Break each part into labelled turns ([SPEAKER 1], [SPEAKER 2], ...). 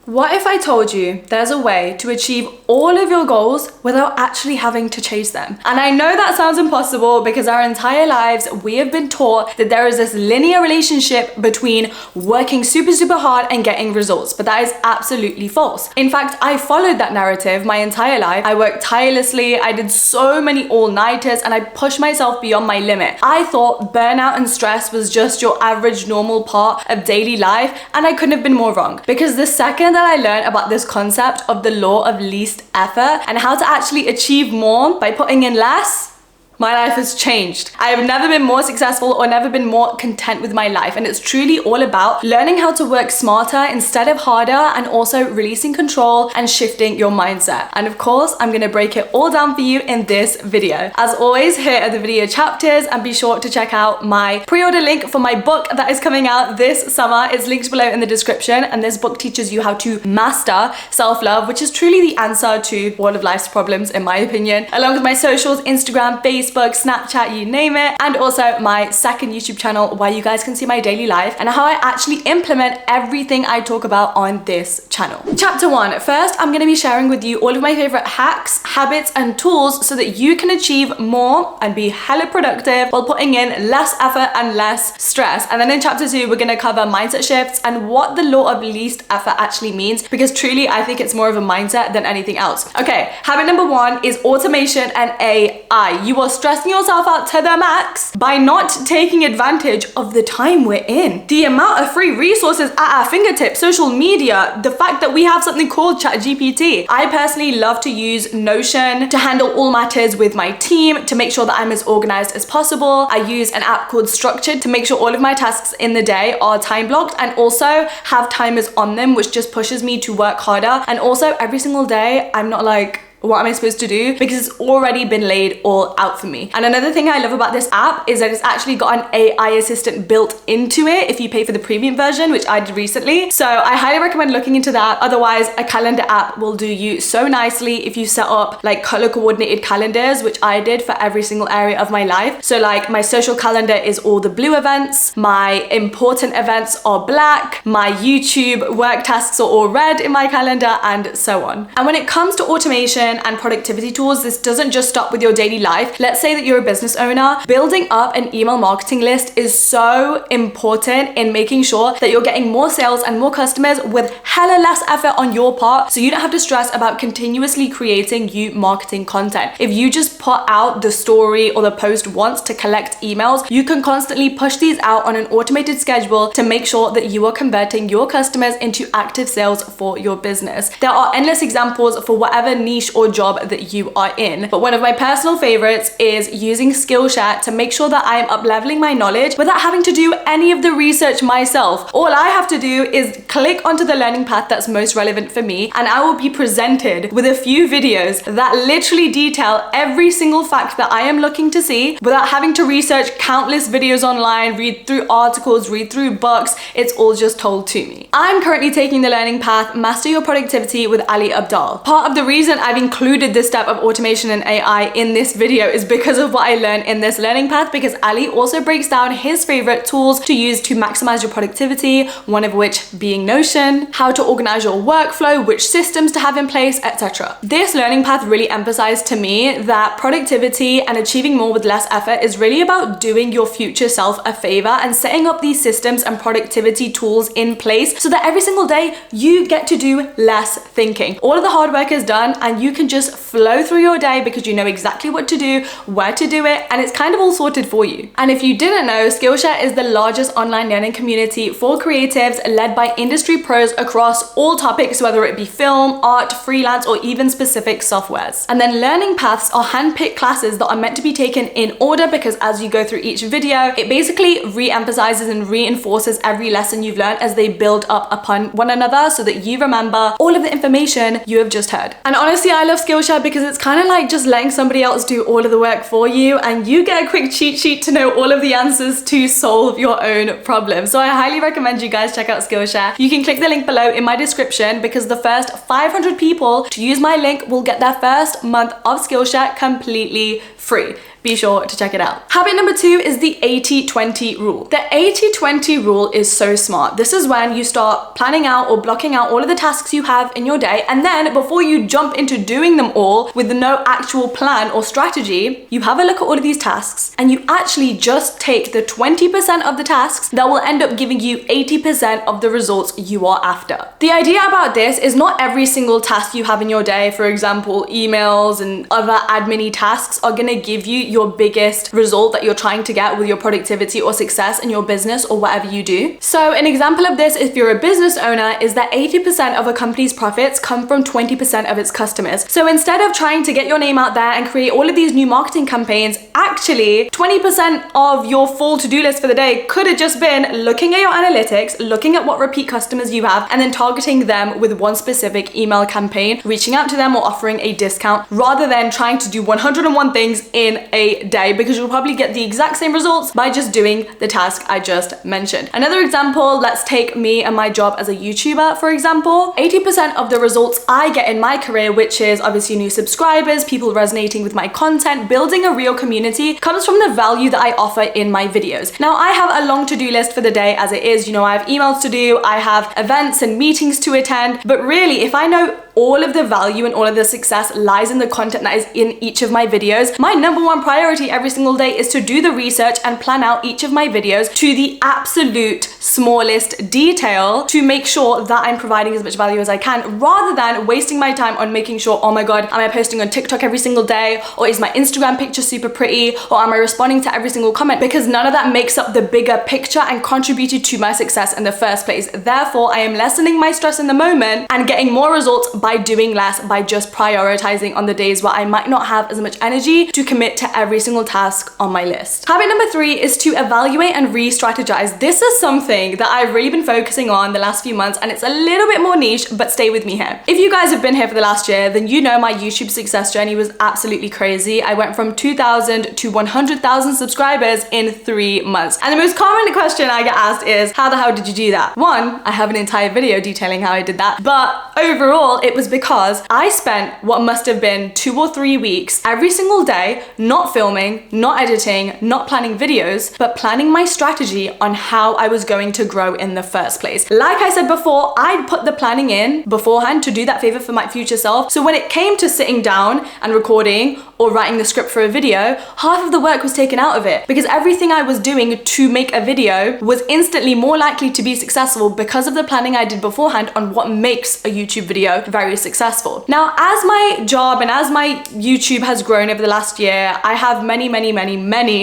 [SPEAKER 1] What if I told you there's a way to achieve all of your goals without actually having to chase them? And I know that sounds impossible because our entire lives we have been taught that there is this linear relationship between working super hard and getting results, but that is absolutely false. In fact, I followed that narrative my entire life. I worked tirelessly, I did so many all-nighters, and I pushed myself beyond my limit. I thought burnout and stress was just your average normal part of daily life, and I couldn't have been more wrong, because the second that I learned about this concept of the law of least effort and how to actually achieve more by putting in less, my life has changed. I have never been more successful or never been more content with my life. And it's truly all about learning how to work smarter instead of harder, and also releasing control and shifting your mindset. And of course, I'm gonna break it all down for you in this video. As always, here are the video chapters, and be sure to check out my pre-order link for my book that is coming out this summer. It's linked below in the description. And this book teaches you how to master self-love, which is truly the answer to all of life's problems, in my opinion, along with my socials, Instagram, Facebook, Snapchat, you name it, and also my second YouTube channel where you guys can see my daily life and how I actually implement everything I talk about on this channel. Chapter 1. First, I'm going to be sharing with you all of my favorite hacks, habits, and tools so that you can achieve more and be hella productive while putting in less effort and less stress. And then in chapter 2, we're going to cover mindset shifts and what the law of least effort actually means, because truly I think it's more of a mindset than anything else. Okay, habit number 1 is automation and AI. You are stressing yourself out to the max by not taking advantage of the time we're in. The amount of free resources at our fingertips, social media, the fact that we have something called ChatGPT. I personally love to use Notion to handle all matters with my team, to make sure that I'm as organized as possible. I use an app called Structured to make sure all of my tasks in the day are time blocked, and also have timers on them, which just pushes me to work harder. And also every single day, I'm not like, what am I supposed to do? Because it's already been laid all out for me. And another thing I love about this app is that it's actually got an AI assistant built into it if you pay for the premium version, which I did recently. So I highly recommend looking into that. Otherwise, a calendar app will do you so nicely if you set up like color coordinated calendars, which I did for every single area of my life. So like my social calendar is all the blue events, my important events are black, my YouTube work tasks are all red in my calendar, and so on. And when it comes to automation and productivity tools, this doesn't just stop with your daily life. Let's say that you're a business owner. Building up an email marketing list is so important in making sure that you're getting more sales and more customers with hella less effort on your part, so you don't have to stress about continuously creating new marketing content. If you just put out the story or the post once to collect emails, you can constantly push these out on an automated schedule to make sure that you are converting your customers into active sales for your business. There are endless examples for whatever niche or job that you are in, but one of my personal favorites is using Skillshare to make sure that I am up leveling my knowledge without having to do any of the research myself. All I have to do is click onto the learning path that's most relevant for me, and I will be presented with a few videos that literally detail every single fact that I am looking to see without having to research countless videos online, read through articles, read through books. It's all just told to me. I'm currently taking the learning path Master Your Productivity with Ali Abdaal. Part of the reason I've included this step of automation and AI in this video is because of what I learned in this learning path, because Ali also breaks down his favorite tools to use to maximize your productivity, one of which being Notion, how to organize your workflow, which systems to have in place, etc. This learning path really emphasized to me that productivity and achieving more with less effort is really about doing your future self a favor and setting up these systems and productivity tools in place so that every single day you get to do less thinking. All of the hard work is done and you can just flow through your day because you know exactly what to do, where to do it, and it's kind of all sorted for you. And if you didn't know, Skillshare is the largest online learning community for creatives led by industry pros across all topics, whether it be film, art, freelance, or even specific softwares. And then learning paths are handpicked classes that are meant to be taken in order, because as you go through each video, it basically re-emphasizes and reinforces every lesson you've learned as they build up upon one another so that you remember all of the information you have just heard. And honestly, I love Skillshare because it's kind of like just letting somebody else do all of the work for you, and you get a quick cheat sheet to know all of the answers to solve your own problems. So I highly recommend you guys check out Skillshare. You can click the link below in my description, because the first 500 people to use my link will get their first month of Skillshare completely free. be sure to check it out. Habit number 2 is the 80-20 rule. The 80-20 rule is so smart. This is when you start planning out or blocking out all of the tasks you have in your day, and then before you jump into doing them all with no actual plan or strategy, you have a look at all of these tasks and you actually just take the 20% of the tasks that will end up giving you 80% of the results you are after. The idea about this is not every single task you have in your day, for example, emails and other admin-y tasks, are gonna give you your biggest result that you're trying to get with your productivity or success in your business or whatever you do. So an example of this, if you're a business owner, is that 80% of a company's profits come from 20% of its customers. So instead of trying to get your name out there and create all of these new marketing campaigns, actually 20% of your full to-do list for the day could have just been looking at your analytics, looking at what repeat customers you have, and then targeting them with one specific email campaign, reaching out to them or offering a discount, rather than trying to do 101 things in a day, because you'll probably get the exact same results by just doing the task I just mentioned. Another example, let's take me and my job as a YouTuber, for example. 80% of the results I get in my career, which is obviously new subscribers, people resonating with my content, building a real community, comes from the value that I offer in my videos. Now, I have a long to-do list for the day as it is. You know, I have emails to do, I have events and meetings to attend, but really, if I know all of the value and all of the success lies in the content that is in each of my videos, my number one priority every single day is to do the research and plan out each of my videos to the absolute smallest detail to make sure that I'm providing as much value as I can, rather than wasting my time on making sure, oh my God, am I posting on TikTok every single day? Or is my Instagram picture super pretty? Or am I responding to every single comment? Because none of that makes up the bigger picture and contributed to my success in the first place. Therefore, I am lessening my stress in the moment and getting more results by doing less, by just prioritizing on the days where I might not have as much energy to commit to every single task on my list. Habit number 3 is to evaluate and re-strategize. This is something that I've really been focusing on the last few months, and it's a little bit more niche, but stay with me here. If you guys have been here for the last year, then you know my YouTube success journey was absolutely crazy. I went from 2,000 to 100,000 subscribers in 3 months. And the most common question I get asked is, how the hell did you do that? One, I have an entire video detailing how I did that, but overall, it was because I spent what must have been 2 or 3 weeks every single day, not filming, not editing, not planning videos, but planning my strategy on how I was going to grow in the first place. Like I said before, I'd put the planning in beforehand to do that favor for my future self. So when it came to sitting down and recording or writing the script for a video, half of the work was taken out of it, because everything I was doing to make a video was instantly more likely to be successful because of the planning I did beforehand on what makes a YouTube video very successful. Now, as my job and as my YouTube has grown over the last year, I have many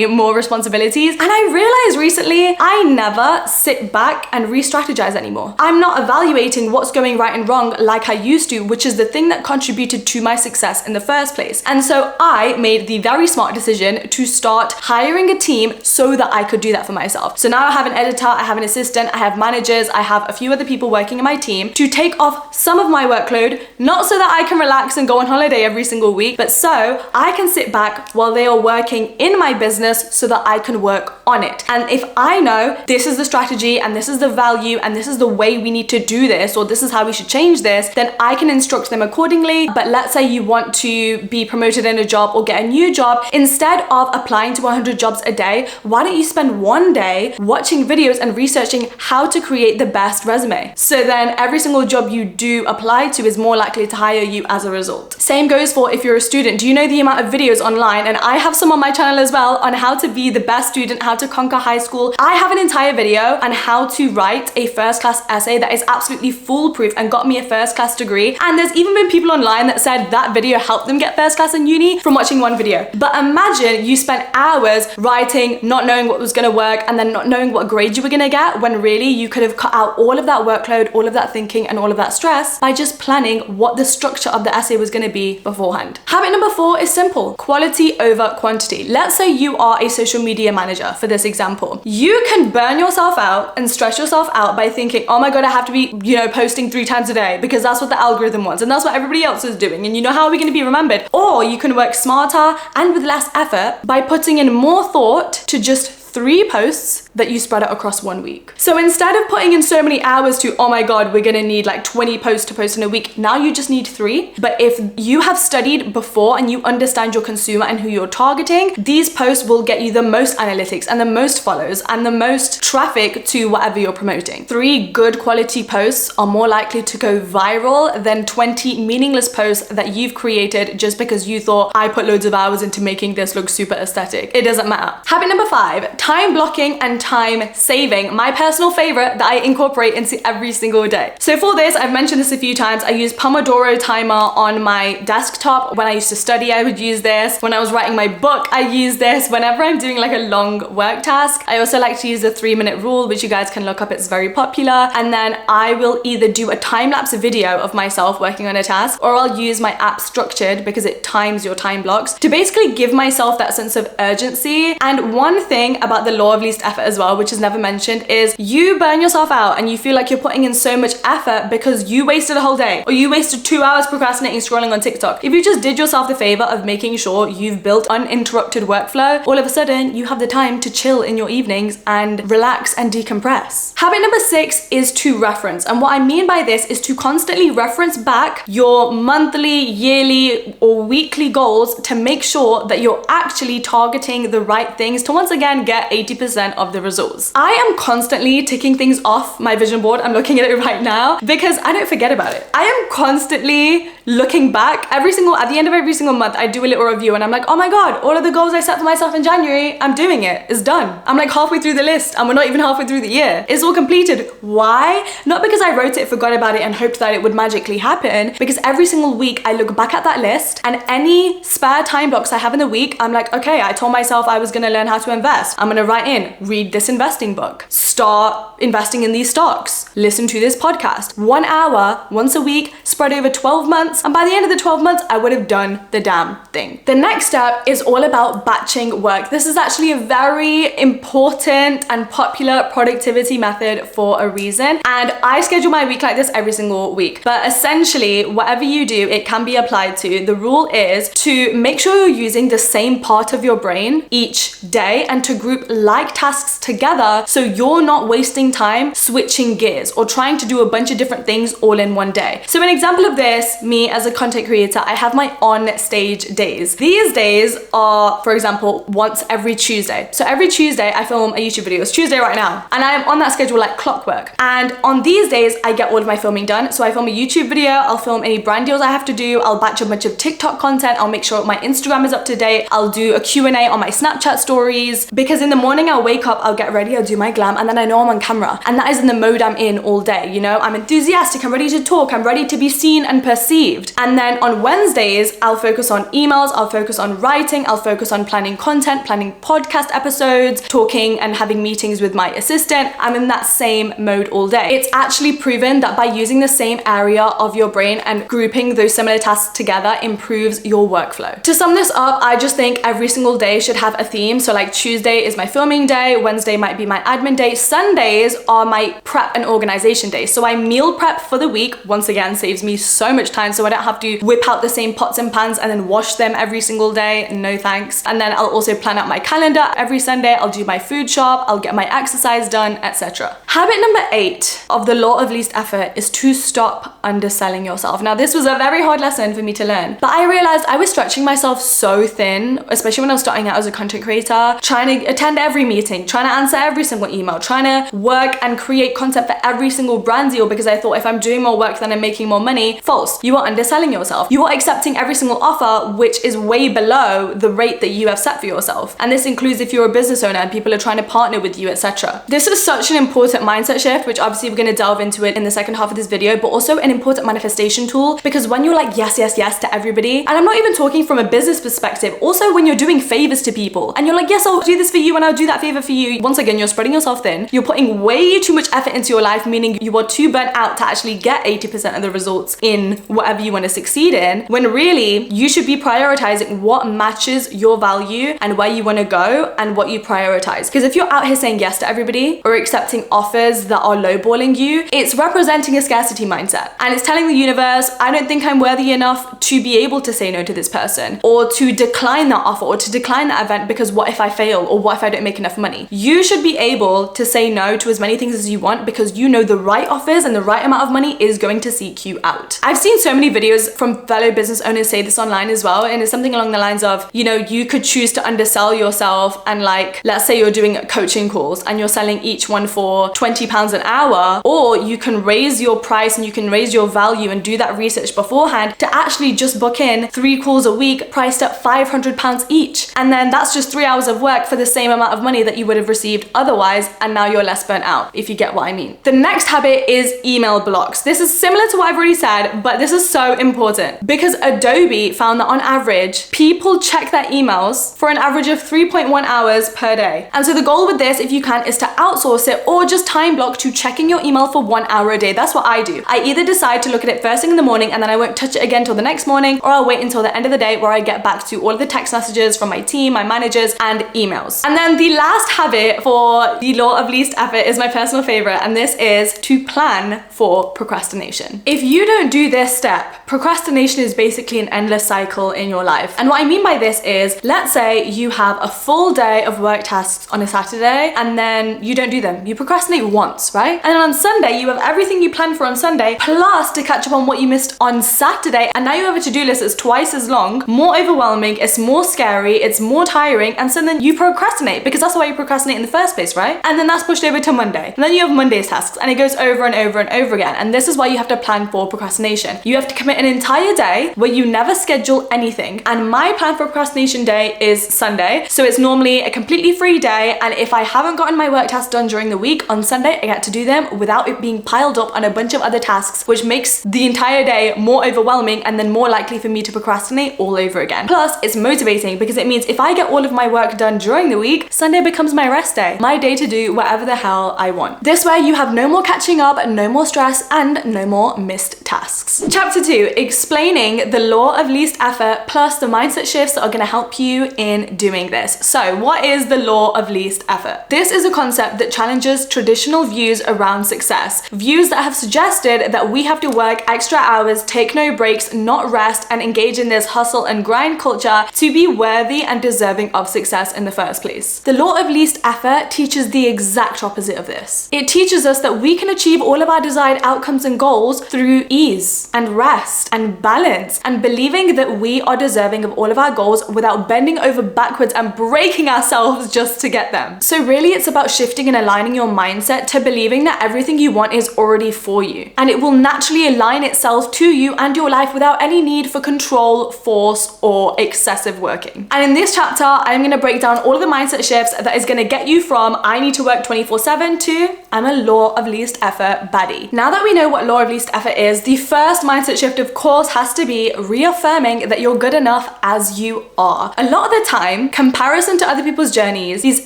[SPEAKER 1] more responsibilities, and I realized recently I never sit back and re-strategize anymore. I'm not evaluating what's going right and wrong like I used to, which is the thing that contributed to my success in the first place. And so I made the very smart decision to start hiring a team so that I could do that for myself. So now I have an editor, I have an assistant, I have managers, I have a few other people working in my team to take off some of my workload, not so that I can relax and go on holiday every single week, but so I can sit back while they are working in my business so that I can work on it. And if I know this is the strategy and this is the value and this is the way we need to do this, or this is how we should change this, then I can instruct them accordingly. But let's say you want to be promoted in a job or get a new job, instead of applying to 100 jobs a day, why don't you spend one day watching videos and researching how to create the best resume? So then every single job you do apply to is more likely to hire you as a result. Same goes for if you're a student. Do you know the amount of videos online, and I have some on my channel as well, on how to be the best student, how to conquer high school. I have an entire video on how to write a first-class essay that is absolutely foolproof and got me a first-class degree. And there's even been people online that said that video helped them get first class in uni from watching one video. But imagine you spent hours writing, not knowing what was gonna work, and then not knowing what grade you were gonna get, when really you could have cut out all of that workload, all of that thinking, and all of that stress by just planning what the structure of the essay was gonna be beforehand. Habit number 4 is simple: quality over quantity. Let's say you are a social media manager for this example. You can burn yourself out and stress yourself out by thinking, oh my God, I have to be, posting 3 times a day because that's what the algorithm wants and that's what everybody else is doing. And how are we gonna be remembered? Or you can work smarter and with less effort by putting in more thought to just 3 posts that you spread it across 1 week. So instead of putting in so many hours to, oh my God, we're gonna need like 20 posts to post in a week, now you just need 3. But if you have studied before and you understand your consumer and who you're targeting, these posts will get you the most analytics and the most follows and the most traffic to whatever you're promoting. 3 good quality posts are more likely to go viral than 20 meaningless posts that you've created just because you thought, I put loads of hours into making this look super aesthetic. It doesn't matter. Habit number 5, time blocking and time saving. My personal favorite that I incorporate into every single day. So for this, I've mentioned this a few times. I use Pomodoro timer on my desktop. When I used to study, I would use this. When I was writing my book, I use this. Whenever I'm doing like a long work task, I also like to use the 3-minute rule, which you guys can look up. It's very popular. And then I will either do a time-lapse video of myself working on a task, or I'll use my app Structured because it times your time blocks to basically give myself that sense of urgency. And one thing about the law of least effort as well, which is never mentioned, is you burn yourself out and you feel like you're putting in so much effort because you wasted a whole day or you wasted 2 hours procrastinating scrolling on TikTok. If you just did yourself the favor of making sure you've built uninterrupted workflow, all of a sudden you have the time to chill in your evenings and relax and decompress. Habit number 6 is to reference. And what I mean by this is to constantly reference back your monthly, yearly, or weekly goals to make sure that you're actually targeting the right things to once again get 80% of the results. I am constantly ticking things off my vision board. I'm looking at it right now because I don't forget about it. I am constantly looking back at the end of every single month. I do a little review and I'm like, oh my God, all of the goals I set for myself in January, I'm doing it. It's done. I'm like halfway through the list and we're not even halfway through the year. It's all completed. Why? Not because I wrote it, forgot about it, and hoped that it would magically happen. Because every single week I look back at that list and any spare time blocks I have in the week, I'm like, okay, I told myself I was gonna learn how to invest. I'm gonna write in, read this investing book, start investing in these stocks, listen to this podcast. 1 hour, once a week, spread over 12 months. And by the end of the 12 months, I would have done the damn thing. The next step is all about batching work. This is actually a very important and popular productivity method for a reason. And I schedule my week like this every single week. But essentially, whatever you do, it can be applied to. The rule is to make sure you're using the same part of your brain each day and to group like tasks together so you're not wasting time switching gears or trying to do a bunch of different things all in one day. So an example of this, me as a content creator, I have my on stage days. These days are, for example, once every Tuesday. So every Tuesday I film a YouTube video. It's Tuesday right now. And I'm on that schedule like clockwork. And on these days, I get all of my filming done. So I film a YouTube video, I'll film any brand deals I have to do, I'll batch a bunch of TikTok content, I'll make sure my Instagram is up to date, I'll do a Q&A on my Snapchat stories. Because in the morning I'll wake up, I'll get ready, I'll do my glam, and then I know I'm on camera. And that is in the mode I'm in all day, you know? I'm enthusiastic, I'm ready to talk, I'm ready to be seen and perceived. And then on Wednesdays, I'll focus on emails, I'll focus on writing, I'll focus on planning content, planning podcast episodes, talking and having meetings with my assistant. I'm in that same mode all day. It's actually proven that by using the same area of your brain and grouping those similar tasks together improves your workflow. To sum this up, I just think every single day should have a theme. So like Tuesday is my filming day, Wednesday might be my admin day, Sundays are my prep and organization days. So I meal prep for the week, once again, saves me so much time so I don't have to whip out the same pots and pans and then wash them every single day. No thanks. And then I'll also plan out my calendar every Sunday. I'll do my food shop, I'll get my exercise done, etc. Habit number 8 of the law of least effort is to stop underselling yourself. Now, this was a very hard lesson for me to learn, but I realized I was stretching myself so thin, especially when I was starting out as a content creator, trying to attend every meeting, trying to answer every single email, trying to work and create content for every single brand deal because I thought if I'm doing more work then I'm making more money. False. You are underselling yourself. You are accepting every single offer, which is way below the rate that you have set for yourself. And this includes if you're a business owner and people are trying to partner with you, etc. This is such an important mindset shift, which obviously we're going to delve into it in the second half of this video, but also an important manifestation tool, because when you're like yes, yes, yes to everybody, and I'm not even talking from a business perspective, also when you're doing favors to people and you're like, yes, I'll do this for you and I'll do that favor for you. Once again, you're spreading yourself thin. You're putting way too much effort into your life, meaning you are too burnt out to actually get 80% of the results in whatever you want to succeed in, when really you should be prioritizing what matches your value and where you want to go and what you prioritize. Because if you're out here saying yes to everybody or accepting offers that are lowballing you, it's representing a scarcity mindset. And it's telling the universe, I don't think I'm worthy enough to be able to say no to this person or to decline that offer or to decline that event because what if I fail or what if I don't make enough money? You should be able to say no to as many things as you want because you know the right offers and the right amount of money is going to seek you out. I've seen so many videos from fellow business owners say this online as well, and it's something along the lines of, you know, you could choose to undersell yourself and, like, let's say you're doing coaching calls and you're selling each one for £20 an hour, or you can raise your price and you can raise your value and do that research beforehand to actually just book in 3 calls a week priced at £500 each. And then that's just 3 hours of work for the same amount of money that you would have received otherwise, and now you're less burnt out, if you get what I mean. The next habit is email blocks. This is similar to what I've already said, but this is so important because Adobe found that on average, people check their emails for an average of 3.1 hours per day. And so the goal with this, if you can, is to outsource it or just time block to checking your email for 1 hour a day. That's what I do. I either decide to look at it first thing in the morning and then I won't touch it again till the next morning, or I'll wait until the end of the day where I get back to all of the text messages from my team, my managers, and emails. And then the last habit for the law of least effort is my personal favorite, and this is to plan for procrastination. If you don't do this step, procrastination is basically an endless cycle in your life. And what I mean by this is, let's say you have a full day of work tasks on a Saturday and then you don't do them. You procrastinate once, right? And then on Sunday, you have everything you planned for on Sunday, plus to catch up on what you missed on Saturday. And now you have a to-do list that's twice as long, more overwhelming, it's more scary, it's more tiring. And so then you procrastinate because that's why you procrastinate in the first place, right? And then that's pushed over to Monday. And then you have Monday's tasks and it goes over and over and over again. And this is why you have to plan for procrastination. You have to commit an entire day where you never schedule anything. And my plan for procrastination day is Sunday. So it's normally a completely free day. And if I haven't gotten my work tasks done during the week, on Sunday, I get to do them without it being piled up on a bunch of other tasks, which makes the entire day more overwhelming and then more likely for me to procrastinate all over again. Plus, it's motivating because it means if I get all of my work done during the week, Sunday becomes my rest day, my day to do whatever the hell I want. This way you have no more catching up, no more stress, and no more missed tasks. Chapter 2, explaining the law of least effort plus the mindset shifts that are going to help you in doing this. So what is the law of least effort? This is a concept that challenges traditional views around success. Views that have suggested that we have to work extra hours, take no breaks, not rest, and engage in this hustle and grind culture to be worthy and deserving of success in the first place. The law of least effort teaches the exact opposite of this. It teaches us that we can achieve all of our desired outcomes and goals through ease and rest and balance and believing that we are deserving of all of our goals without bending over backwards and breaking ourselves just to get them. So really it's about shifting and aligning your mindset to believing that everything you want is already for you, and it will naturally align itself to you and your life without any need for control, force, or excessive working. And in this chapter, I'm going to break down all of the mindset shifts that is going to get you from I need to work 24/7 to I'm a law of least effort baddie. Now that we know what law of least effort is, the first mindset shift of course has to be reaffirming that you're good enough as you are. A lot of the time, comparison to other people's journeys, these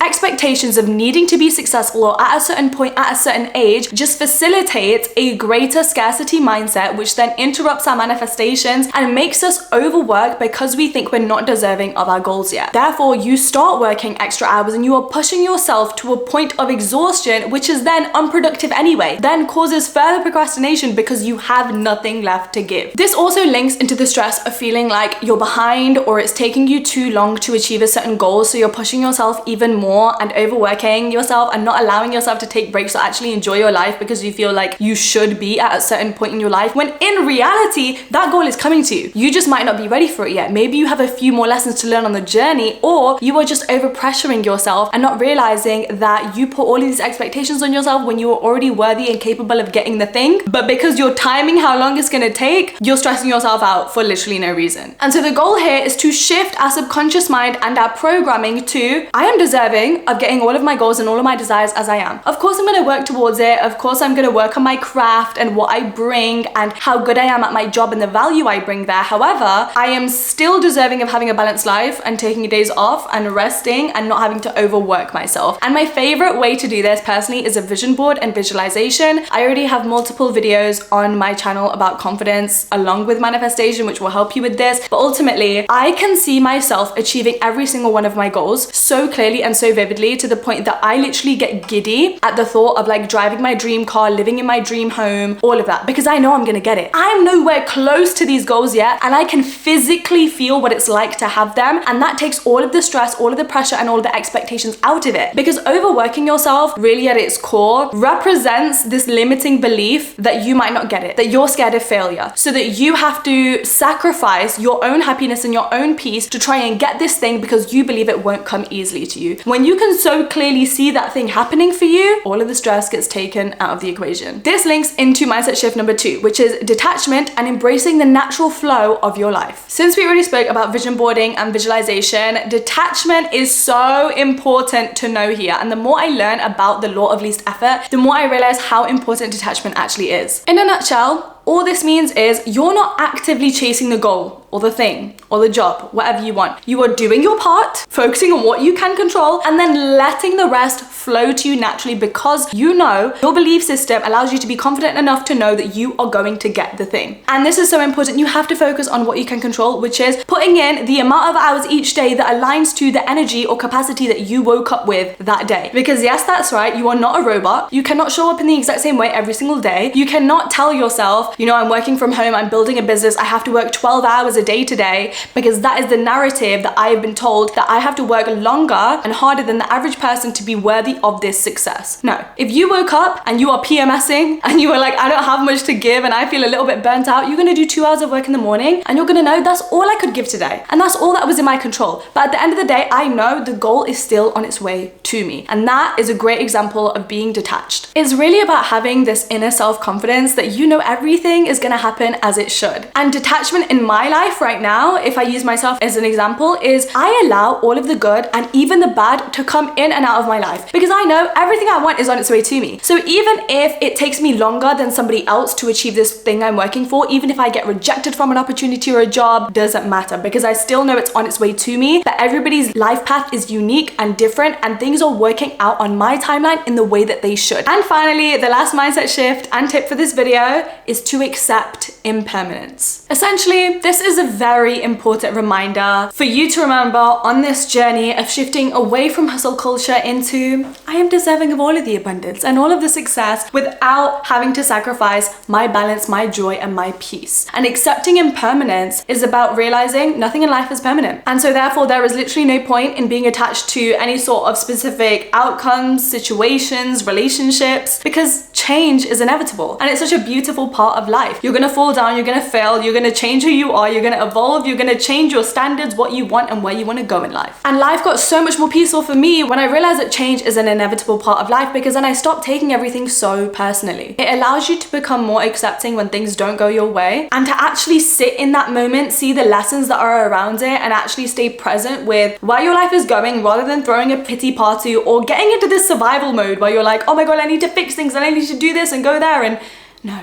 [SPEAKER 1] expectations of needing to be successful or at a certain point at a certain age just facilitates a greater scarcity mindset, which then interrupts our manifestations and makes us overwork because we think we're not deserving of our goals yet. Therefore, you start working extra hours and you are pushing yourself to a point of exhaustion, which is then unproductive anyway, then causes further procrastination because you have nothing left to give. This also links into the stress of feeling like you're behind or it's taking you too long to achieve a certain goal, so you're pushing yourself even more and overworking yourself and not allowing yourself to take breaks or actually enjoy your life because you feel like you should be at a certain point in your life, when in reality that goal is coming to you. You just might not be ready for it yet. Maybe you have a few more lessons to learn on the journey, or you are just over pressuring yourself and not realizing that you put all of these expectations on yourself when you are already worthy and capable of getting the thing, but because you're timing how long it's going to take, you're stressing yourself out for literally no reason. And so the goal here is to shift our subconscious mind and our programming to I am deserving of getting all of my goals and all of my desires as I am. Of course I'm going to work towards it. Of course I'm going to work on my craft and what I bring and how good I am at my job and the value I bring there. However, I am still deserving of having a balanced life and taking days off and resting and not having to overwork myself. And my favorite way to do this personally is a vision board and visualization. I already have multiple videos on my channel about confidence along with manifestation, which will help you with this. But ultimately, I can see myself achieving every single one of my goals so clearly and so vividly, to the point that I literally get giddy at the thought of like driving my dream car, living in my dream home, all of that, because I know I'm gonna get it. I'm nowhere close to these goals yet, and I can physically feel what it's like to have them. And that takes all of the stress, all of the pressure, and all of the expectations out of it. Because overworking yourself, really at its core, represents this limiting belief that you might not get it, that you're scared of failure, so that you have to sacrifice your own happiness and your own peace to try and get this thing because you believe it won't come easily to you. When you can so clearly see that thing happening for you, all of the stress gets taken out of the equation. This links into mindset shift number 2, which is detachment and embracing the natural flow of your life. Since we already spoke about vision boarding and visualization, detachment is so important to know here. And the more I learn about the law of least effort, the more I realize how important detachment actually is. In a nutshell, all this means is you're not actively chasing the goal or the thing or the job, whatever you want. You are doing your part, focusing on what you can control, and then letting the rest flow to you naturally, because you know your belief system allows you to be confident enough to know that you are going to get the thing. And this is so important. You have to focus on what you can control, which is putting in the amount of hours each day that aligns to the energy or capacity that you woke up with that day. Because yes, that's right, you are not a robot. You cannot show up in the exact same way every single day. You cannot tell yourself, you know, I'm working from home, I'm building a business, I have to work 12 hours a day today, because that is the narrative that I have been told, that I have to work longer and harder than the average person to be worthy of this success. No, if you woke up and you are PMSing and you are like, I don't have much to give and I feel a little bit burnt out, you're gonna do 2 hours of work in the morning and you're gonna know that's all I could give today. And that's all that was in my control. But at the end of the day, I know the goal is still on its way to me. And that is a great example of being detached. It's really about having this inner self-confidence that you know everything is gonna happen as it should. And detachment in my life right now, if I use myself as an example, is I allow all of the good and even the bad to come in and out of my life, because I know everything I want is on its way to me. So even if it takes me longer than somebody else to achieve this thing I'm working for, even if I get rejected from an opportunity or a job, doesn't matter, because I still know it's on its way to me, that everybody's life path is unique and different, and things are working out on my timeline in the way that they should. And finally, the last mindset shift and tip for this video is to accept impermanence. Essentially, this is a very important reminder for you to remember on this journey of shifting away from hustle culture into, I am deserving of all of the abundance and all of the success without having to sacrifice my balance, my joy, and my peace. And accepting impermanence is about realizing nothing in life is permanent. And so therefore, there is literally no point in being attached to any sort of specific outcomes, situations, relationships, because change is inevitable. And it's such a beautiful part of life. You're gonna fall down, you're gonna fail, you're gonna change who you are, you're gonna evolve, you're gonna change your standards, what you want and where you wanna go in life. And life got so much more peaceful for me when I realized that change is an inevitable part of life, because then I stopped taking everything so personally. It allows you to become more accepting when things don't go your way, and to actually sit in that moment, see the lessons that are around it, and actually stay present with where your life is going, rather than throwing a pity party or getting into this survival mode where you're like, oh my God, I need to fix things and I need to do this and go there. And no.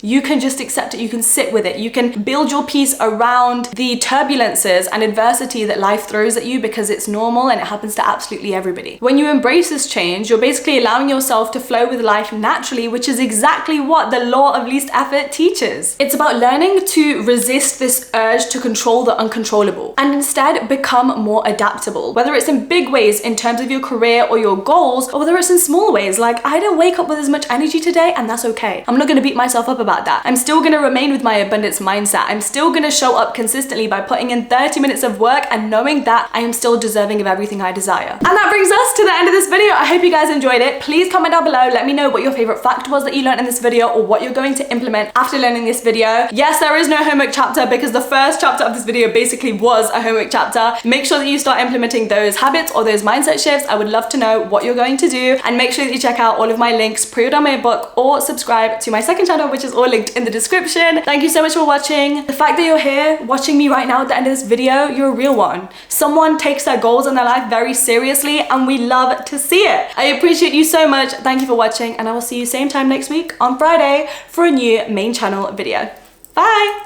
[SPEAKER 1] You can just accept it, you can sit with it, you can build your peace around the turbulences and adversity that life throws at you, because it's normal and it happens to absolutely everybody. When you embrace this change, you're basically allowing yourself to flow with life naturally, which is exactly what the law of least effort teaches. It's about learning to resist this urge to control the uncontrollable and instead become more adaptable, whether it's in big ways in terms of your career or your goals, or whether it's in small ways like, I don't wake up with as much energy today, and that's okay. I'm not gonna beat myself up about that. I'm still gonna remain with my abundance mindset. I'm still gonna show up consistently by putting in 30 minutes of work and knowing that I am still deserving of everything I desire. And that brings us to the end of this video. I hope you guys enjoyed it. Please comment down below. Let me know what your favorite fact was that you learned in this video, or what you're going to implement after learning this video. Yes, there is no homework chapter, because the first chapter of this video basically was a homework chapter. Make sure that you start implementing those habits or those mindset shifts. I would love to know what you're going to do, and make sure that you check out all of my links, pre-order my book, or subscribe to my second channel, which is all linked in the description. Thank you so much for watching. The fact that you're here watching me right now at the end of this video, you're a real one. Someone takes their goals in their life very seriously, and we love to see it. I appreciate you so much. Thank you for watching, and I will see you same time next week on Friday for a new main channel video. Bye.